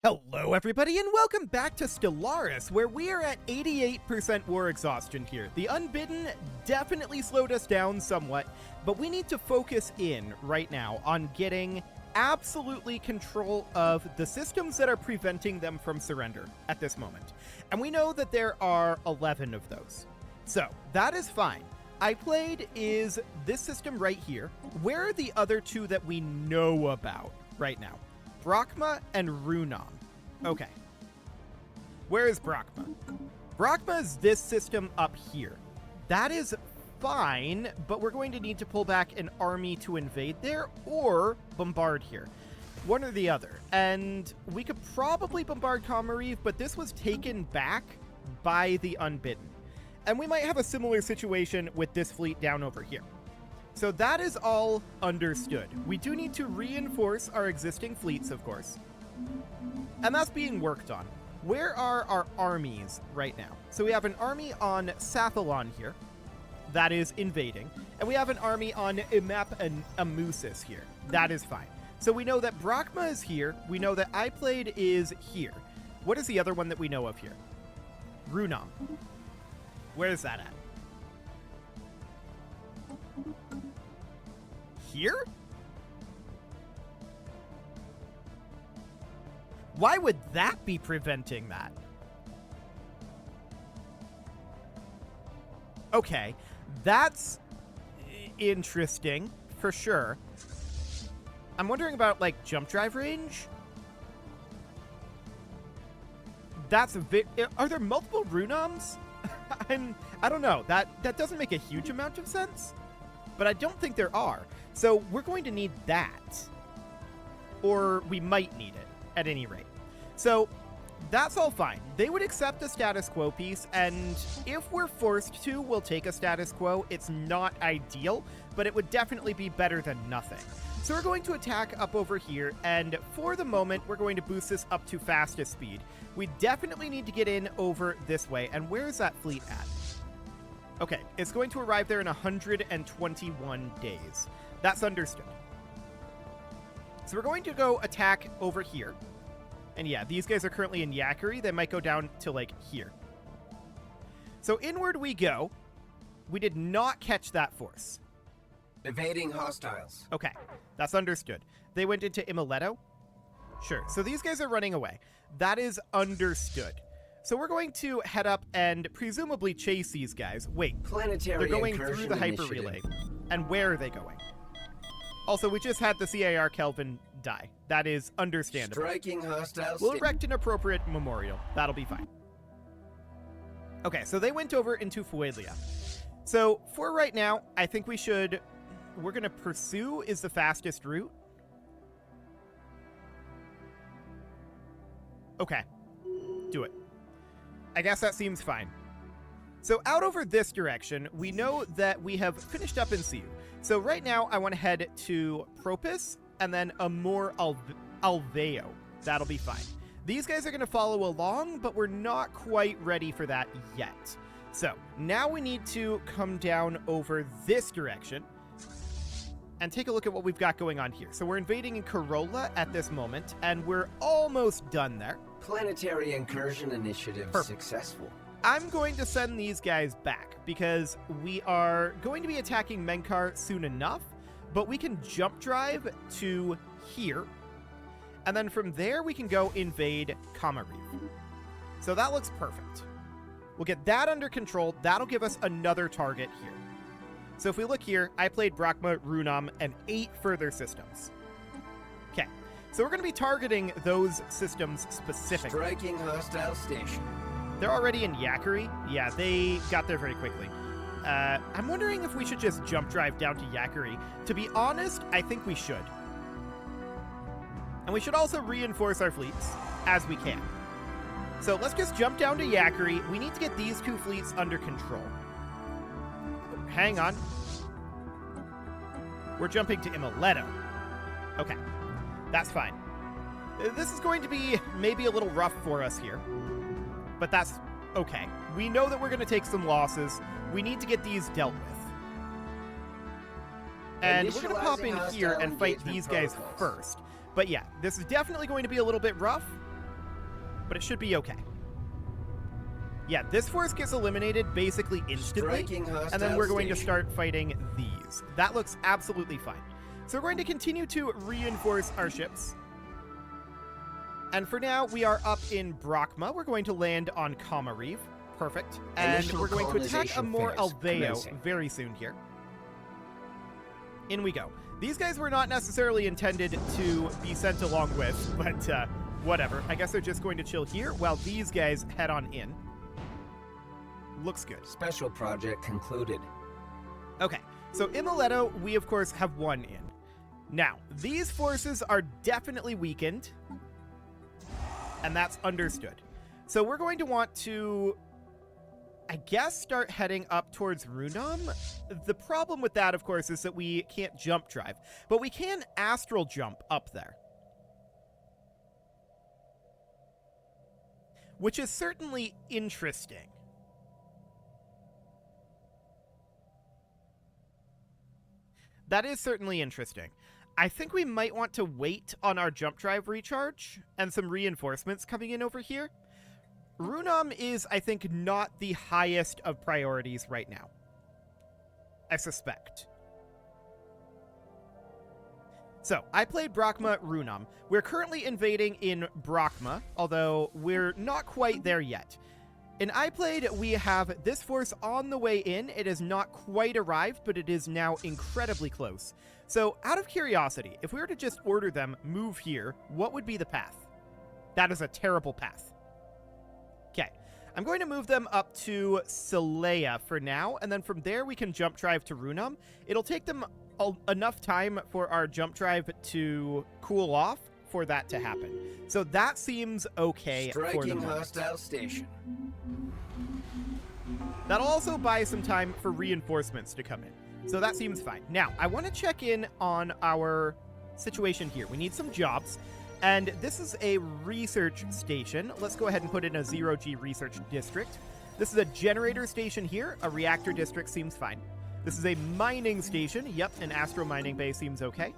Hello everybody and welcome back to Stellaris, where we are at 88% war exhaustion here. The Unbidden definitely slowed us down somewhat, but we need to focus in right now on getting absolutely control of the systems that are preventing them from surrender at this moment. And we know that there are 11 of those. So, that is fine. iPlayed is this system right here. Where are the other two that we know about right now? Brachma and Runam. Okay. Where is Brachma? Brachma is this system up here. That is fine, but we're going to need to pull back an army to invade there or bombard here. One or the other. And we could probably bombard Kamariv, but this was taken back by the Unbidden. And we might have a similar situation with this fleet down over here. So that is all understood. We do need to reinforce our existing fleets, of course. And that's being worked on. Where are our armies right now? So we have an army on Sathalon here. That is invading. And we have an army on Imap and Amusis here. That is fine. So we know that Brachma is here. We know that iPlayed is here. What is the other one that we know of here? Runam. Where is that at? Here? Why would that be preventing that? Okay, that's interesting, for sure. I'm wondering about, like, jump drive range? That's a bit... Are there multiple Runams? I don't know. That doesn't make a huge amount of sense, but I don't think there are. So we're going to need that. Or we might need it, at any rate. So that's all fine. They would accept a status quo piece, and if we're forced to, we'll take a status quo. It's not ideal, but it would definitely be better than nothing. So we're going to attack up over here, and for the moment, we're going to boost this up to fastest speed. We definitely need to get in over this way, and where is that fleet at? Okay, it's going to arrive there in 121 days. That's understood. So we're going to go attack over here. And yeah, these guys are currently in Yakari. They might go down to, like, here. So inward we go. We did not catch that force. Evading hostiles. Okay, that's understood. They went into Imaletto? Sure, so these guys are running away. That is understood. So we're going to head up and presumably chase these guys. Wait, Planetary they're going through the hyper relay. And where are they going? Also, we just had the CAR Kelvin die. That is understandable. Striking hostiles. We'll erect an appropriate memorial. That'll be fine. Okay, so they went over into Fuelia. So for right now, I think we should... We're going to pursue is the fastest route. Okay. Do it. I guess that seems fine. So out over this direction, we know that we have finished up in Siu. So right now, I want to head to Propus and then Amor Alveo. That'll be fine. These guys are going to follow along, but we're not quite ready for that yet. So now we need to come down over this direction and take a look at what we've got going on here. So we're invading in Corolla at this moment, and we're almost done there. Planetary incursion initiative successful. I'm going to send these guys back because we are going to be attacking Menkar soon enough, but we can jump drive to here, and then from there we can go invade Kamariv. So that looks perfect. We'll get that under control. That'll give us another target here. So if we look here, I played Brachma, Runam, and 8 further systems. Okay, so we're going to be targeting those systems specifically. Striking hostile station. They're already in Yakari. Yeah, they got there very quickly. I'm wondering if we should just jump drive down to Yakari. To be honest, I think we should. And we should also reinforce our fleets as we can. So let's just jump down to Yakari. We need to get these 2 fleets under control. Hang on. We're jumping to Imaletto. Okay, that's fine. This is going to be maybe a little rough for us here, but that's okay. We know that we're going to take some losses. We need to get these dealt with. And we're going to pop in here and fight these guys first. But yeah, this is definitely going to be a little bit rough. but it should be okay. Yeah, this force gets eliminated basically instantly, and then we're going to start fighting these. That looks absolutely fine. So we're going to continue to reinforce our ships. And for now, we are up in Brachma. We're going to land on Kamariv. Perfect. And we're going to attack Amor Alveo very soon here. In we go. These guys were not necessarily intended to be sent along with, but whatever. I guess they're just going to chill here while these guys head on in. Looks good. Special project concluded. Okay, so in Mileto, we of course have one in. Now, these forces are definitely weakened, and that's understood. So we're going to want to, I guess, start heading up towards Runam. The problem with that, of course, is that we can't jump drive, but we can astral jump up there, which is certainly interesting. That is certainly interesting. I think we might want to wait on our jump drive recharge and some reinforcements coming in over here. Runam is, I think, not the highest of priorities right now. I suspect. So, I played Brachma Runam. We're currently invading in Brachma, although we're not quite there yet. In I played, we have this force on the way in. It has not quite arrived, but it is now incredibly close. So, out of curiosity, if we were to just order them move here, what would be the path? That is a terrible path. Okay, I'm going to move them up to Selea for now, and then from there we can jump drive to Runam. It'll take them enough time for our jump drive to cool off for that to happen. So that seems okay for the moment. Hostile station. That'll also buy some time for reinforcements to come in. So that seems fine. Now, I want to check in on our situation here. We need some jobs, and this is a research station. Let's go ahead and put in a 0G research district. This is a generator station here. A reactor district seems fine. This is a mining station. Yep, an astro mining bay seems okay.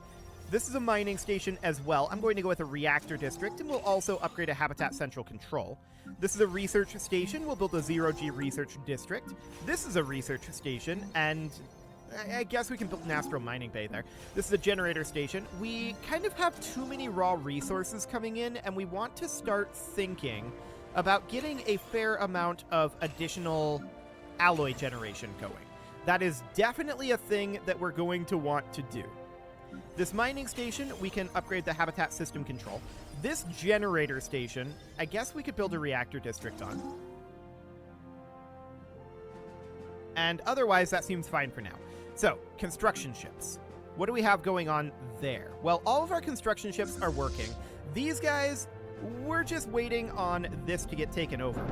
This is a mining station as well. I'm going to go with a reactor district, and we'll also upgrade a habitat central control. This is a research station. We'll build a 0G research district. This is a research station, and I guess we can build an astro mining bay there. This is a generator station. We kind of have too many raw resources coming in, and we want to start thinking about getting a fair amount of additional alloy generation going. That is definitely a thing that we're going to want to do. This mining station, we can upgrade the habitat system control. This generator station, I guess we could build a reactor district on. And otherwise, that seems fine for now. So, construction ships. What do we have going on there? Well, all of our construction ships are working. These guys, we're just waiting on this to get taken over.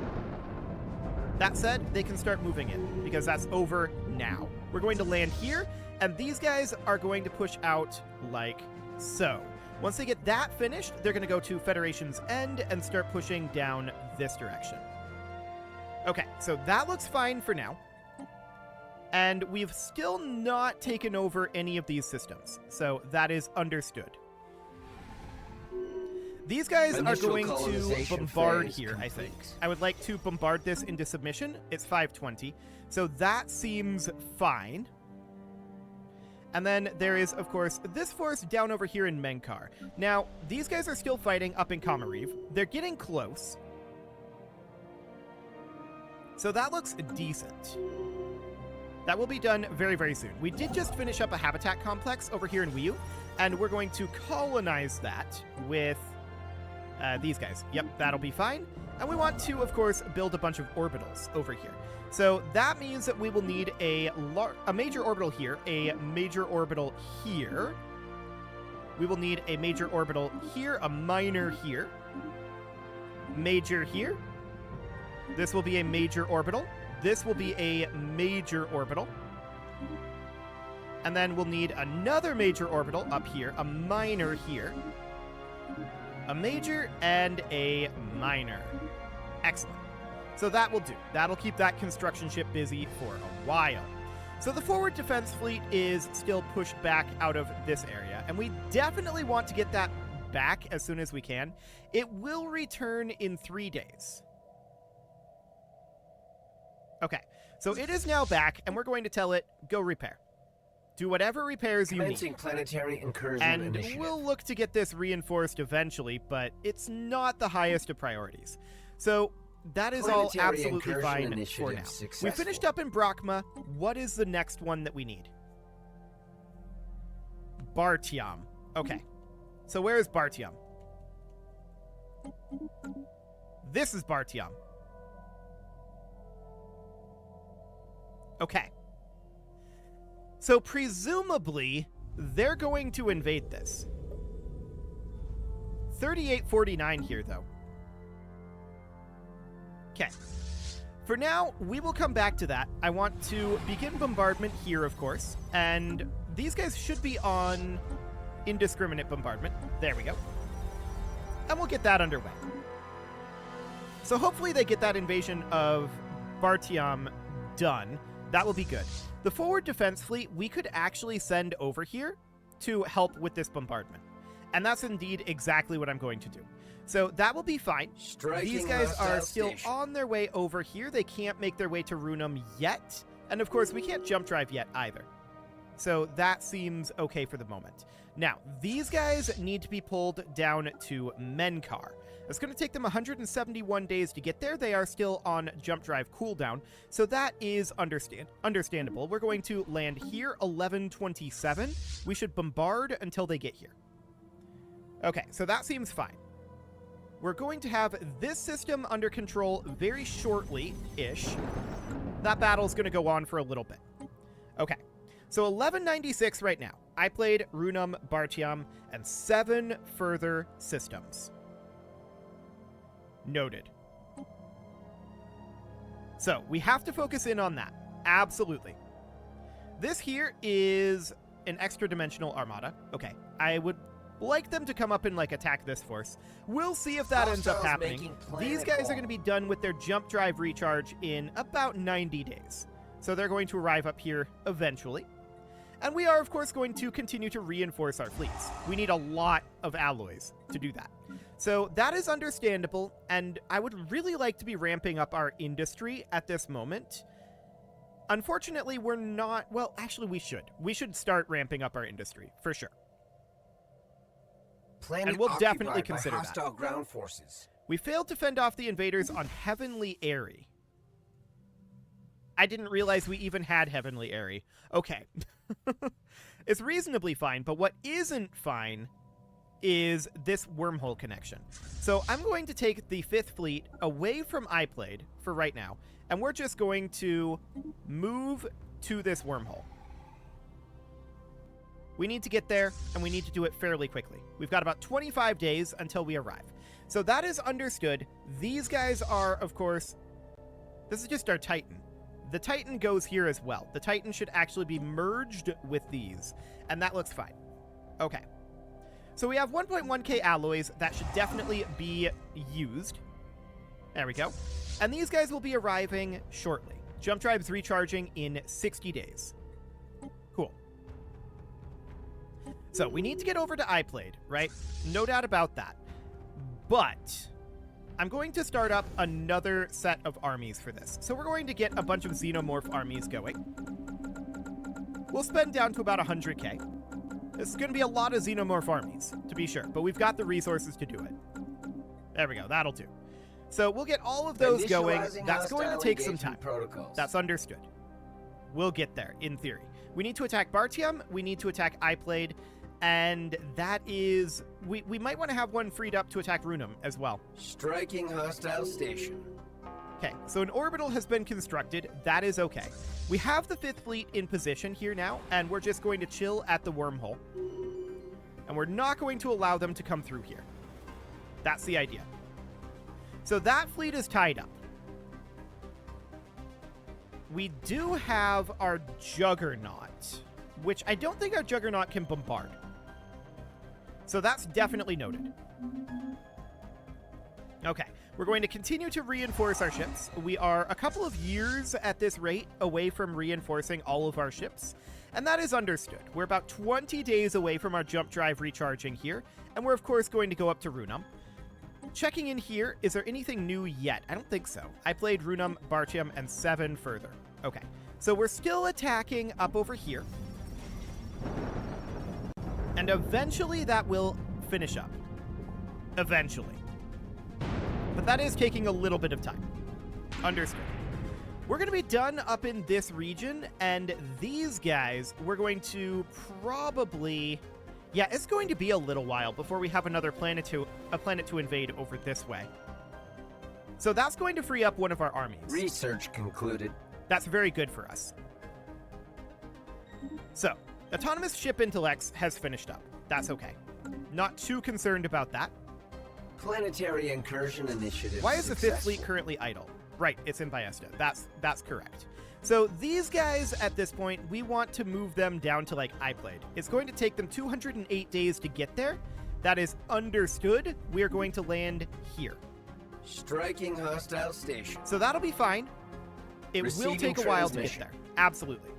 That said, they can start moving in, because that's over now. We're going to land here, and these guys are going to push out like so. Once they get that finished, they're going to go to Federation's End and start pushing down this direction. Okay, so that looks fine for now. And we've still not taken over any of these systems, so that is understood. These guys are going to bombard here, I think. I would like to bombard this into submission. It's 520, so that seems fine. And then there is, of course, this force down over here in Menkar. Now, these guys are still fighting up in Kamariv. They're getting close. So that looks decent. That will be done very, very soon. We did just finish up a habitat complex over here in Wiu, and we're going to colonize that with these guys. Yep, that'll be fine. And we want to, of course, build a bunch of orbitals over here. So that means that we will need a major orbital here, a major orbital here. We will need a major orbital here, a minor here, major here. This will be a major orbital. This will be a major orbital. And then we'll need another major orbital up here, a minor here, a major, and a minor. Excellent. So that will do. That'll keep that construction ship busy for a while. So the forward defense fleet is still pushed back out of this area, and we definitely want to get that back as soon as we can. It will return in 3 days. Okay, so it is now back, and we're going to tell it, go repair. Do whatever repairs you need. Planetary incursion And initiative. we'll look to get this reinforced eventually, but it's not the highest of priorities. So that is all Planetary absolutely incursion fine for initiative now. We successful. finished up in Brachma. What is the next one that we need? Bartiam. Okay. So where is Bartiam? This is Bartiam. Okay. So presumably, they're going to invade this. 3849 here, though. Okay. For now, we will come back to that. I want to begin bombardment here, of course. And these guys should be on indiscriminate bombardment. There we go. And we'll get that underway. So hopefully they get that invasion of Bartiam done. That will be good. The forward defense fleet we could actually send over here to help with this bombardment. And that's indeed exactly what I'm going to do. So that will be fine. These guys are still on their way over here. They can't make their way to Runum yet. And of course, we can't jump drive yet either. So that seems okay for the moment. Now, these guys need to be pulled down to Menkar. It's going to take them 171 days to get there. They are still on jump drive cooldown, so that is understandable. We're going to land here 1127. We should bombard until they get here. Okay, so that seems fine. We're going to have this system under control very shortly-ish. That battle's going to go on for a little bit. Okay, so 1196 right now. I played Runum, Bartiam, and 7 further systems. Noted. So, we have to focus in on that. Absolutely. This here is an extra-dimensional armada. Okay, I would like them to come up and, attack this force. We'll see if that ends up happening. These guys are going to be done with their jump drive recharge in about 90 days. So they're going to arrive up here eventually. And we are, of course, going to continue to reinforce our fleets. We need a lot of alloys to do that. So that is understandable, and I would really like to be ramping up our industry at this moment. Unfortunately, we're not... Well, actually, we should. We should start ramping up our industry, for sure. And we'll definitely consider that. Hostile ground forces. We failed to fend off the invaders on Heavenly Eyrie. I didn't realize we even had Heavenly Eyrie. Okay. It's reasonably fine, but what isn't fine is this wormhole connection. So I'm going to take the 5th Fleet away from iPlayed for right now, and we're just going to move to this wormhole. We need to get there, and we need to do it fairly quickly. We've got about 25 days until we arrive. So that is understood. These guys are, of course... This is just our Titan. The Titan goes here as well. The Titan should actually be merged with these, and that looks fine. Okay. So we have 1.1k alloys that should definitely be used. There we go. And these guys will be arriving shortly. Jump drive's recharging in 60 days. Cool. So we need to get over to iPlayed, right? No doubt about that. But I'm going to start up another set of armies for this. So we're going to get a bunch of xenomorph armies going. We'll spend down to about 100k. This is going to be a lot of xenomorph armies, to be sure, but we've got the resources to do it. There we go, that'll do. So we'll get all of those going. That's going to take some time. That's understood. We'll get there, in theory. We need to attack Bartiam, we need to attack iPlayed, and that is... We might want to have one freed up to attack Runum as well. Striking hostile station. Okay, so an orbital has been constructed. That is okay. We have the 5th Fleet in position here now, and we're just going to chill at the wormhole. And we're not going to allow them to come through here. That's the idea. So that fleet is tied up. We do have our Juggernaut, which I don't think our Juggernaut can bombard. So that's definitely noted. Okay, we're going to continue to reinforce our ships. We are a couple of years at this rate away from reinforcing all of our ships, and that is understood. We're about 20 days away from our jump drive recharging here, and we're of course going to go up to Runum. Checking in here, is there anything new yet? I don't think so. I played Runum, Bartium, and 7 further. Okay, so we're still attacking up over here, and eventually that will finish up. Eventually. But that is taking a little bit of time. Understood. We're going to be done up in this region, and these guys, we're going to probably... Yeah, it's going to be a little while before we have another planet to invade over this way. So that's going to free up one of our armies. Research concluded. That's very good for us. So, autonomous ship intellects has finished up. That's okay. Not too concerned about that. Planetary incursion initiative. Why is the 5th fleet currently idle? Right, it's in Ballesta. That's correct. So these guys, at this point, we want to move them down to, like, I played. It's going to take them 208 days to get there. That is understood. We are going to land here. Striking hostile station. So that'll be fine. It will take a while to get there. Absolutely.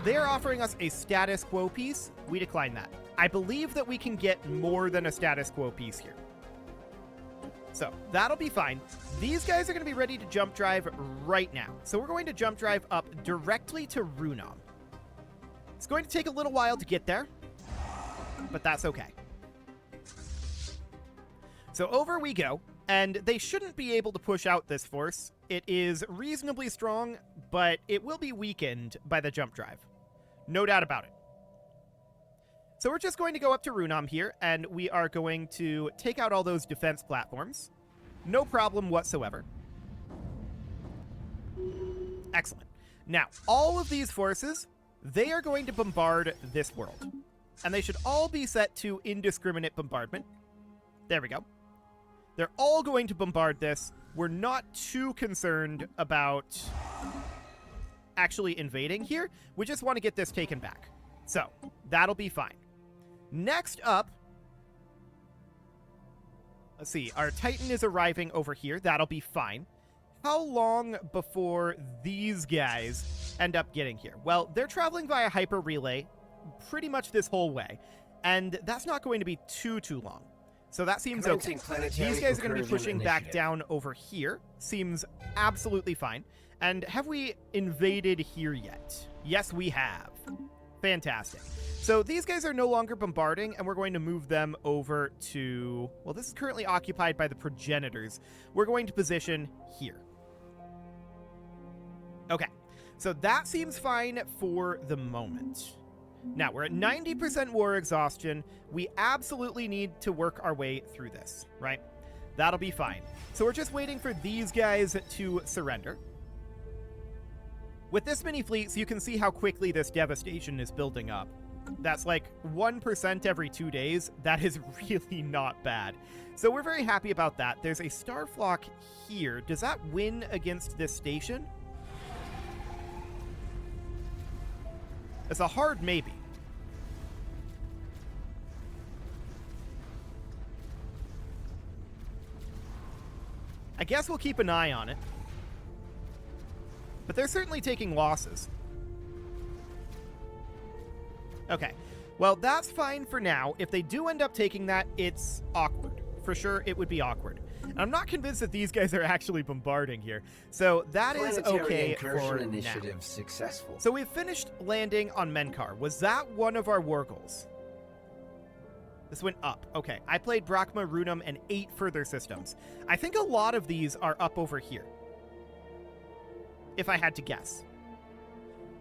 They are offering us a status quo piece. We decline that. I believe that we can get more than a status quo piece here. So that'll be fine. These guys are going to be ready to jump drive right now. So we're going to jump drive up directly to Runum. It's going to take a little while to get there, but that's okay. So over we go, and they shouldn't be able to push out this force. It is reasonably strong, but it will be weakened by the jump drive. No doubt about it. So we're just going to go up to Runum here, and we are going to take out all those defense platforms. No problem whatsoever. Excellent. Now, all of these forces, they are going to bombard this world. And they should all be set to indiscriminate bombardment. There we go. They're all going to bombard this. We're not too concerned about actually invading here. We just want to get this taken back. So, that'll be fine. Next up, let's see, our Titan is arriving over here. That'll be fine. How long before these guys end up getting here? Well, they're traveling via hyper relay pretty much this whole way, and that's not going to be too long. So that seems okay. These guys are going to be pushing back down over here. Seems absolutely fine. And have we invaded here yet? Yes, we have. Fantastic. So these guys are no longer bombarding, and we're going to move them over to... Well, this is currently occupied by the progenitors. We're going to position here. Okay. So that seems fine for the moment. Now, we're at 90% war exhaustion. We absolutely need to work our way through this, right? That'll be fine. So we're just waiting for these guys to surrender. With this many fleets, you can see how quickly this devastation is building up. That's like 1% every 2 days. That is really not bad. So we're very happy about that. There's a star flock here. Does that win against this station? It's a hard maybe. I guess we'll keep an eye on it. But they're certainly taking losses. Okay. Well, that's fine for now. If they do end up taking that, it's awkward. For sure, it would be awkward. And I'm not convinced that these guys are actually bombarding here. So that is okay for initiative now. Successful. So we've finished landing on Menkar. Was that one of our war goals? This went up. Okay. I played Brachma, Runum, and 8 further systems. I think a lot of these are up over here, if I had to guess.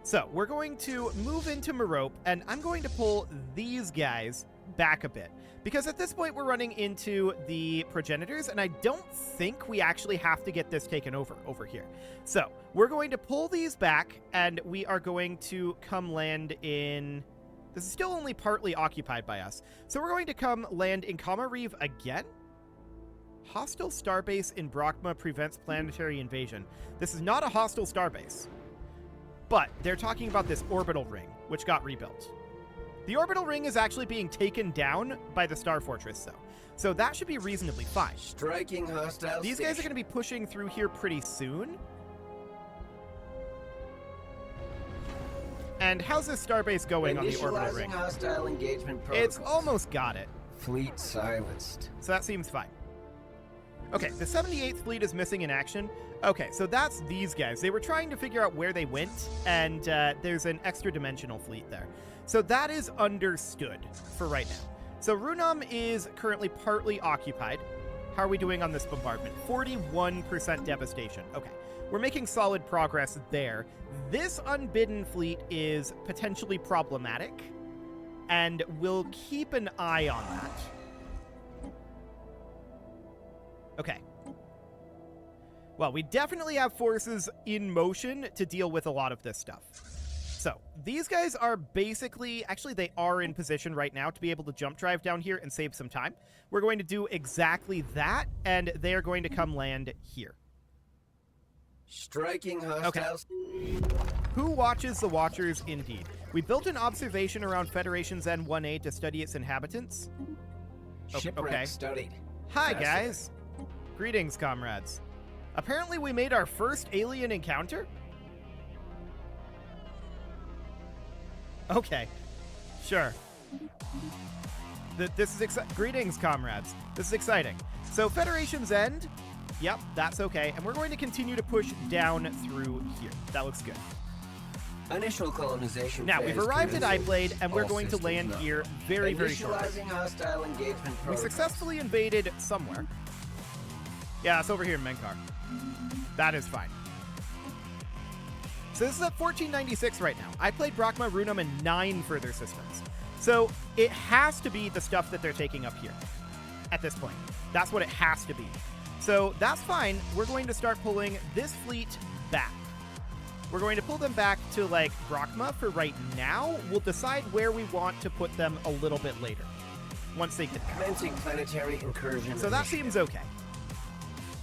So we're going to move into Merope, and I'm going to pull these guys back a bit, because at this point we're running into the progenitors, and I don't think we actually have to get this taken over here. So we're going to pull these back, and we are going to come land in... This is still only partly occupied by us. So we're going to come land in Kamariv again. Hostile starbase in Brachma prevents planetary invasion. This is not a hostile starbase. But they're talking about this orbital ring, which got rebuilt. The orbital ring is actually being taken down by the Star Fortress, though. So that should be reasonably fine. Striking hostile These guys are going to be pushing through here pretty soon. And how's this starbase going on the orbital ring? Hostile engagement protocols. It's almost got it. Fleet silenced. So that seems fine. Okay, the 78th fleet is missing in action. Okay, so that's these guys. They were trying to figure out where they went, and there's an extra dimensional fleet there. So that is understood for right now. So Runam is currently partly occupied. How are we doing on this bombardment? 41% devastation. Okay, we're making solid progress there. This unbidden fleet is potentially problematic, and we'll keep an eye on that. Okay. Well, we definitely have forces in motion to deal with a lot of this stuff. So, these guys are basically, actually they are in position right now to be able to jump drive down here and save some time. We're going to do exactly that, and they are going to come land here. Striking hostiles. Okay. Who watches the Watchers, indeed. We built an observation around Federation Zen 1A to study its inhabitants. Shipwreck studied. Hi, guys. Greetings, comrades. Apparently we made our first alien encounter? Okay. Sure. This is Greetings, comrades. This is exciting. So, Federation's End. Yep, that's okay. And we're going to continue to push down through here. That looks good. Initial colonization. Now, we've arrived at iPlade, and we're going to land here very, very shortly. Hostile engagement We successfully invaded somewhere. Yeah, it's over here in Menkar. That is fine. So this is at 1496 right now. I played Brachma, Runam, and 9 further systems. So it has to be the stuff that they're taking up here at this point. That's what it has to be. So that's fine. We're going to start pulling this fleet back. We're going to pull them back to, like, Brachma for right now. We'll decide where we want to put them a little bit later, once they get there. Commencing planetary incursion. So that seems okay.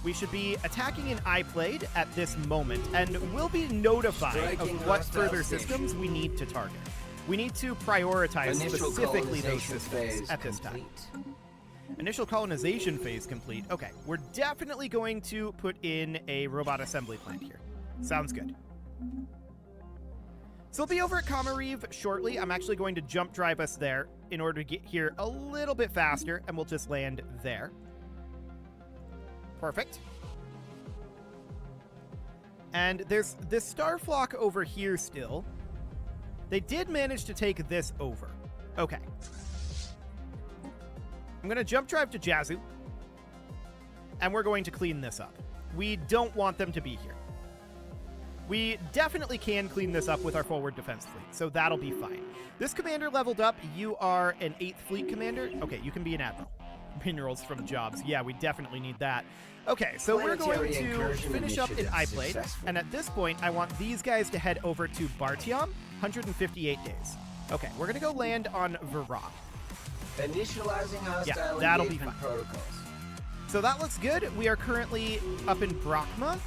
We should be attacking an iPlade at this moment, and we'll be notified of what further systems we need to target. We need to prioritize specifically those systems at this time. Initial colonization phase complete. Okay, we're definitely going to put in a robot assembly plant here. Sounds good. So we'll be over at Kamariv shortly. I'm actually going to jump drive us there in order to get here a little bit faster, and we'll just land there. Perfect. And there's this star flock over here still. They did manage to take this over. Okay. I'm going to jump drive to Jazu, and we're going to clean this up. We don't want them to be here. We definitely can clean this up with our forward defense fleet, so that'll be fine. This commander leveled up. You are an 8th fleet commander. Okay, you can be an admiral. Minerals from jobs. Yeah, we definitely need that. Okay, so we're going to finish up in iPlade, and at this point, I want these guys to head over to Bartiam, 158 days. Okay, we're going to go land on Virab. Initializing hostile that'll be engagement fine. protocols. So that looks good. We are currently up in Brachma,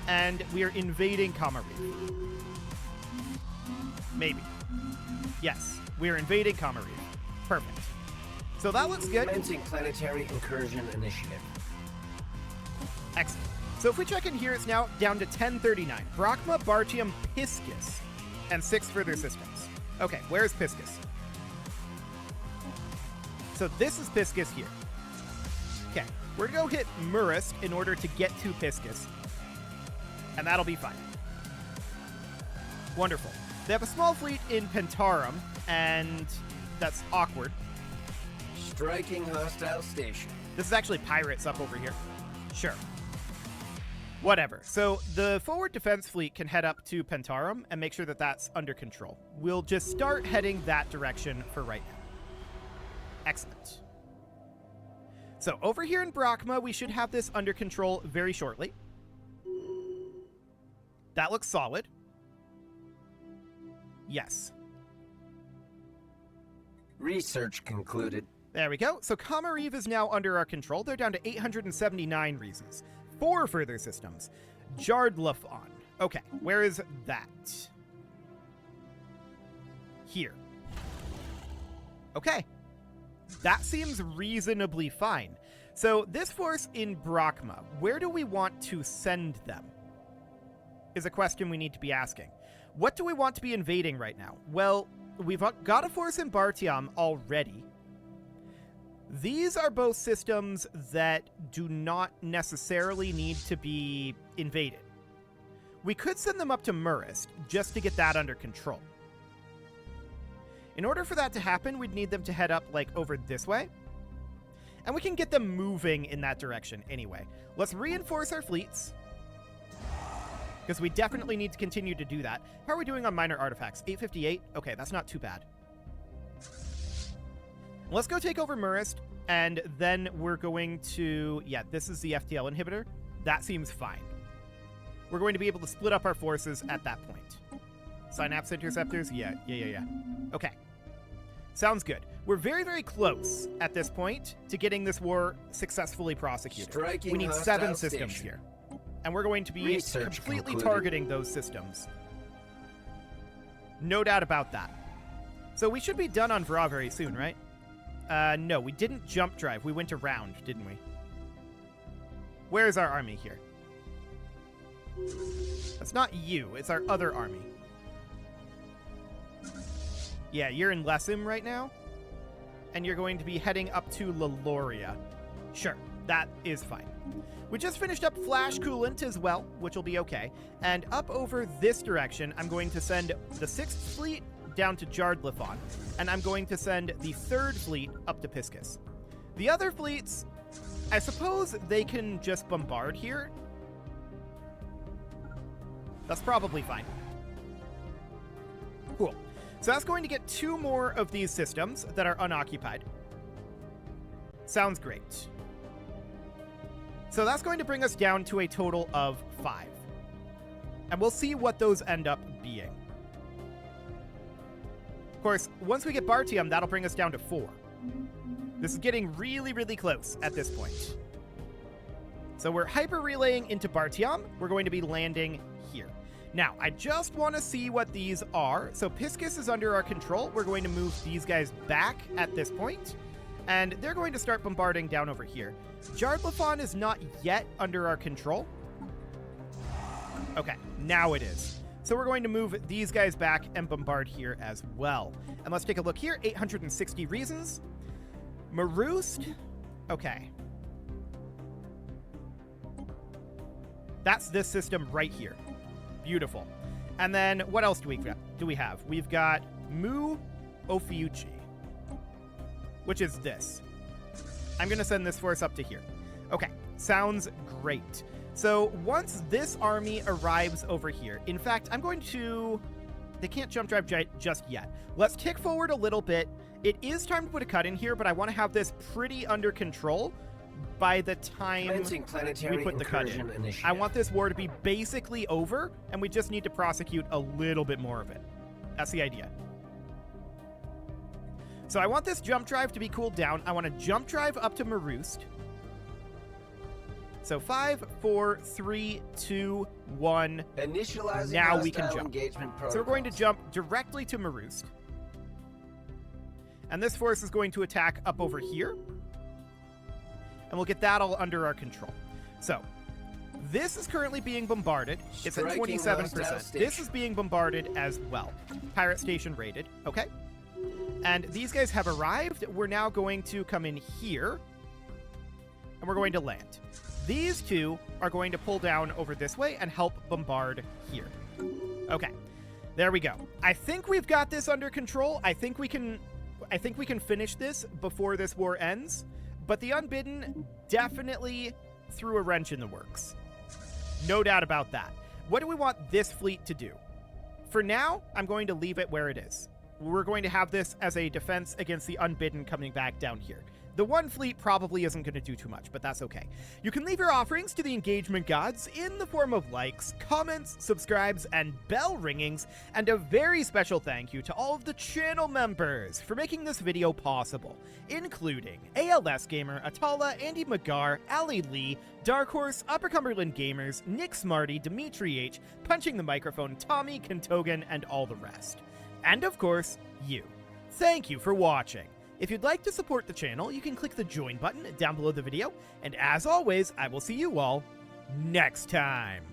and we are invading Kamariv. Maybe. Yes, we are invading Kamariv. Perfect. So that looks good. Commencing planetary incursion initiative. Excellent. So if we check in here, it's now down to 1039. Brachma, Bartium, Piscis, and 6 further systems. Okay, where's Piscis? So this is Piscis here. Okay, we're going to go hit Murist in order to get to Piscis, and that'll be fine. Wonderful. They have a small fleet in Pentarum, and that's awkward. Striking hostile station. This is actually pirates up over here. Sure. Whatever. So the forward defense fleet can head up to Pentarum and make sure that that's under control. We'll just start heading that direction for right now. Excellent. So over here in Brachma, we should have this under control very shortly. That looks solid. Yes. Research concluded. There we go. So Kamariv is now under our control. They're down to 879 reasons. 4 further systems. Jardlafon. Okay, where is that? Here. Okay. That seems reasonably fine. So this force in Brachma, where do we want to send them? Is a question we need to be asking. What do we want to be invading right now? Well, we've got a force in Bartiam already. These are both systems that do not necessarily need to be invaded. We could send them up to Murist just to get that under control. In order for that to happen, we'd need them to head up, like, over this way. And we can get them moving in that direction anyway. Let's reinforce our fleets, because we definitely need to continue to do that. How are we doing on minor artifacts? 858? Okay, that's not too bad. Let's go take over Murist, and then we're going to... Yeah, this is the FTL inhibitor. That seems fine. We're going to be able to split up our forces at that point. Synapse interceptors? Yeah. Okay. Sounds good. We're very, very close at this point to getting this war successfully prosecuted. We need 7 systems here. And we're going to be completely targeting those systems. No doubt about that. So we should be done on Vra very soon, right? No, we didn't jump drive. We went around, didn't we? Where's our army here? That's not you. It's our other army. Yeah, you're in Lessim right now. And you're going to be heading up to Leloria. Sure, that is fine. We just finished up Flash Coolant as well, which will be okay. And up over this direction, I'm going to send the 6th Fleet down to Jardlifon. And I'm going to send the 3rd Fleet up to Piscus. The other fleets, I suppose they can just bombard here. That's probably fine. Cool. So that's going to get 2 more of these systems that are unoccupied. Sounds great. So that's going to bring us down to a total of 5. And we'll see what those end up being. Of course, once we get Bartium, that'll bring us down to 4. This is getting really, really close at this point. So we're hyper-relaying into Bartium. We're going to be landing here. Now, I just want to see what these are. So Piscus is under our control. We're going to move these guys back at this point, and they're going to start bombarding down over here. Jardlifon is not yet under our control. Okay, now it is. So we're going to move these guys back and bombard here as well. And let's take a look here. 860 reasons. Maroost. Okay. That's this system right here. Beautiful. And then what else do we have? We've got Mu Ophiuchi, which is this. I'm going to send this force up to here. Okay, sounds great. So once this army arrives over here, in fact, I'm going to... They can't jump drive just yet. Let's kick forward a little bit. It is time to put a cut in here, but I want to have this pretty under control by the time we put the cut in. I want this war to be basically over, and we just need to prosecute a little bit more of it. That's the idea. So I want this jump drive to be cooled down. I want to jump drive up to Maroost. So 5, 4, 3, 2, 1. Initializing now we can jump. Engagement so we're going to jump directly to Maroost. And this force is going to attack up over here. And we'll get that all under our control. So this is currently being bombarded. It's at 27%. This is being bombarded as well. Pirate station raided. Okay. And these guys have arrived. We're now going to come in here. And we're going to land. These 2 are going to pull down over this way and help bombard here. Okay. There we go. I think we've got this under control. I think we can finish this before this war ends. But the Unbidden definitely threw a wrench in the works. No doubt about that. What do we want this fleet to do? For now, I'm going to leave it where it is. We're going to have this as a defense against the Unbidden coming back down here. The one fleet probably isn't going to do too much, but that's okay. You can leave your offerings to the engagement gods in the form of likes, comments, subscribes, and bell ringings, and a very special thank you to all of the channel members for making this video possible, including ALS Gamer, Atala, Andy McGar, Ali Lee, Dark Horse, Upper Cumberland Gamers, Nick Smarty, Dimitri H, Punching the Microphone, Tommy, Kentogan, and all the rest. And of course, you. Thank you for watching. If you'd like to support the channel, you can click the join button down below the video, and as always, I will see you all next time.